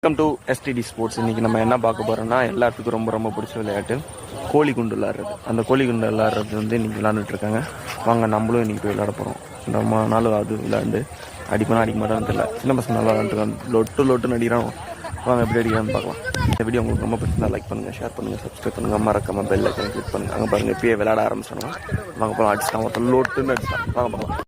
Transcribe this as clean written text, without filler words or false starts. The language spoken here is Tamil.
Welcome to STD sports. இன்றைக்கி நம்ம என்ன பார்க்க போகிறோம்னா, எல்லாத்துக்கும் ரொம்ப ரொம்ப பிடிச்ச விளையாட்டு கோழி குண்டு விளாட்றது. அந்த கோழி குண்டு விளாட்றது இன்றைக்கி விளாண்டுட்ருக்காங்க. வாங்க நம்மளும் இன்றைக்கி போய் விளையாட போகிறோம். ரொம்ப நாள் அது விளையாண்டு அடிப்பனா அடிக்க மாட்டான்னு தெரியல. சின்ன பசங்க நல்லா விளாண்டுருக்காங்க. லொட்டு அடிக்கிறான். வாங்க எப்படி அடிக்கிறான்னு பார்க்கலாம். இந்த வீடியோ உங்களுக்கு ரொம்ப பிடிச்சிருந்தா லைக் பண்ணுங்கள், ஷேர் பண்ணுங்கள், சப்ஸ்கிரைப் பண்ணுங்கள், மறக்காமல் பெல் ஐக்கனை கிளிக் பண்ணுங்கள். அங்கே பாருங்கள் இப்பயே விளையாட ஆரம்பிச்சாங்க. வாங்க போகலாம். அடிச்சிட்டான் ஒருத்தர் லொட்டுன்னு அடிச்சிட்டான். வாங்க போகலாம்.